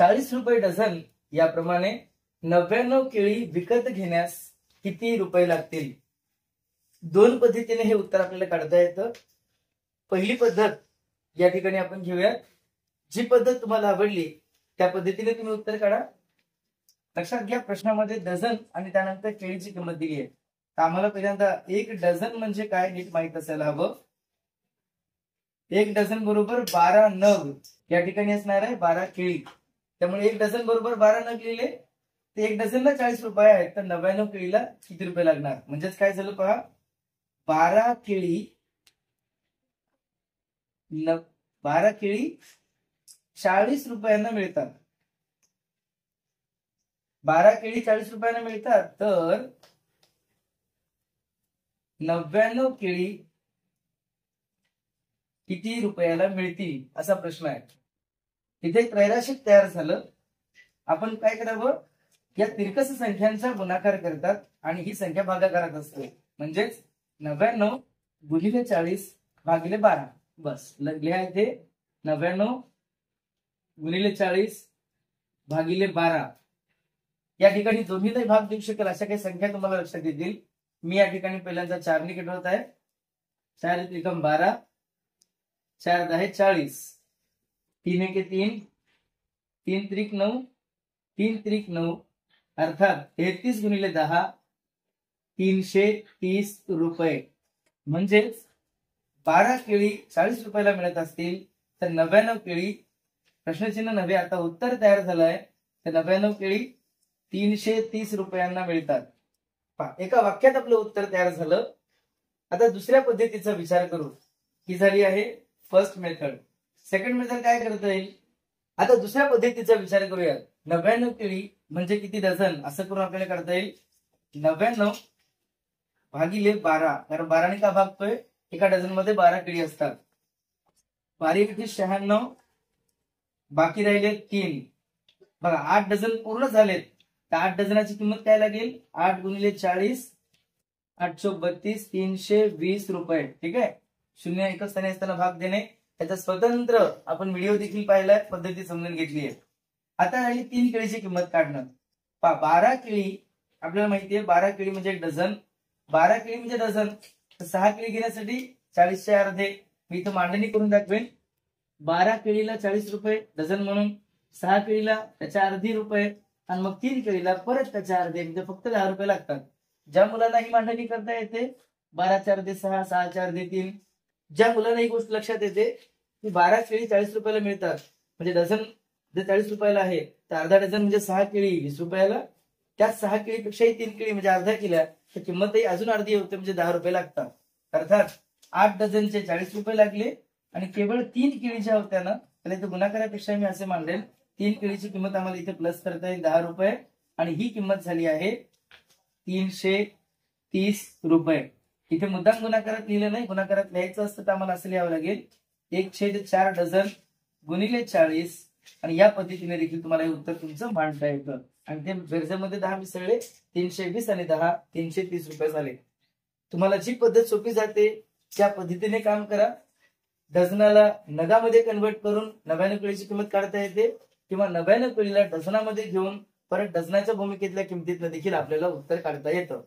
₹40 dozen याप्रमाणे 99 केळी विकत घेण्यास किती रुपये लागतील? दोन पद्धतीने हे उत्तर आपल्याला काढता येतं. पहिली पद्धत या ठिकाणी आपण घेऊयात. जी पद्धत तुम्हाला आवडली त्या पद्धतीने तुम्ही उत्तर काढा. लक्षात घ्या, प्रश्नामध्ये डझन आणि त्यानंतर केळीची किंमत दिली आहे. तर आम्हाला पहिल्यांदा एक डझन म्हणजे काय नीट माहित असायला हवं. एक डझन बरोबर 12 नग या ठिकाणी असणार आहे 12 केळी. त्यामुळे एक डझन बरोबर 12 नग लिहिले ते एक डझनला 40 रुपये आहेत. तर 99 केळीला किती रुपये लागणार? म्हणजेच काय झालं पहा, 12 केळी 40 रुपयांना मिळतात. 12 केळी 40 रुपयांना मिळतात. तर 99 केळी किती रुपयाला मिळतील असा प्रश्न आहे. इथे त्रैराशिक तयार झालं. आपण काय करावं, या तिरकस संख्यांचा गुणाकार करतात आणि ही संख्या भागाकारात असते. म्हणजेच 99 गुणिले 40 भागिले 12. बस लिहा इथे 99 गुणिले 40 भागिले 12. या ठिकाणी दोन्हीलाही भाग देऊ शकेल अशा काही संख्या तुम्हाला लक्षात येतील. मी या ठिकाणी पहिल्यांदा 4 ने कडवत आहे. 4 त्रिकम 12, 4 10 40, 3 1 3, 3 त्रिक 9, 3 त्रिक 9 अर्थात 33 गुणिले 10 330 रुपये. म्हणजेच 12 केळी 40 रुपयाला मिळत असतील तर 99 केळी, प्रश्नचिन्ह नव्हे आता उत्तर तयार झालंय, तर 99 केळी 330 रुपयांना मिळतात. एका वाक्यात आपलं उत्तर तयार झालं. आता दुसऱ्या पद्धतीचा विचार करू. ही झाली आहे फर्स्ट मेथड. सेकंड मेथड काय करता येईल? आता दुसऱ्या पद्धतीचा विचार करूया. 99 केळी म्हणजे किती डझन असं करून आपल्याला काढता येईल. 99 भागिले 12, कारण 12 ने का भागतोय, एका डझन मध्ये 12 केळी असतात. 12 96, बाकी राहिले 3. बघा 8 डझन पूर्ण झालेत. तर 8 डझनाची किंमत काय लागेल? 8 गुणिले 40, 8 चौक 32, 320 रुपये. ठीक आहे. शून्य एकच स्थानी असताना भाग देणे त्याचा स्वतंत्र आपण व्हिडिओ देखील पाहिलाय, पद्धती समजून घेतली आहे. आता राहिली 3 केळीची किंमत काढणं. 12 केळी आपल्याला माहिती आहे, 12 केळी म्हणजे एक डझन. 12 केळी म्हणजे डझन. तर 6 केळी घेण्यासाठी 40 चे अर्धे मी इथं मांडणी करून दाखवेन. 12 केळीला 40 रुपये डझन म्हणून, 6 केळीला त्याच्या अर्धी रुपये आणि मग 3 केळीला परत त्याच्या अर्धे, म्हणजे फक्त 10 रुपये लागतात. ज्या मुलांना ही मांडणी करता येते 12 चे अर्धे 6, 6 चे अर्धे 3, ज्या मुलांना ही गोष्ट लक्षात येते की 12 केळी 40 रुपयाला मिळतात, म्हणजे डझन जर 40 रुपयाला आहे तर अर्धा डझन म्हणजे 6 केळी 20 रुपयाला. त्या 6 केळीपेक्षाही 3 केळी म्हणजे अर्धा केल्या तर किंमतही अजून अर्धी होते, म्हणजे 10 रुपये लागतात. अर्थात 8 डझनचे 40 रुपये लागले आणि केवळ 3 केळीच्या होत्या ना, त्याला इथे गुणाकारापेक्षा मी असे मांडेल 3 केळीची किंमत आम्हाला इथे प्लस करता येईल 10 रुपये आणि ही किंमत झाली आहे 330 रुपये. इथे मुद्दाम गुणाकारात लिहिलं नाही, गुणाकारात लिहायचं असतं तर आम्हाला असं लिहावं लागेल 1/4 डझन गुणिले 40 आणि या पद्धतीने देखील तुम्हाला हे उत्तर तुमचं मांडता येतं. आणि ते बेरजेमध्ये 10 मिसळले 320 आणि 10 330 रुपये झाले. तुम्हाला जी पद्धत सोपी जाते त्या पद्धतीने काम करा. डझनाला नगामध्ये कन्वर्ट करून 99 केळीची किंमत काढता येते किंवा 99 केळीला डझनामध्ये घेऊन परत डझनाच्या भूमिकेतल्या किमतीतनं देखील आपल्याला उत्तर काढता येतं.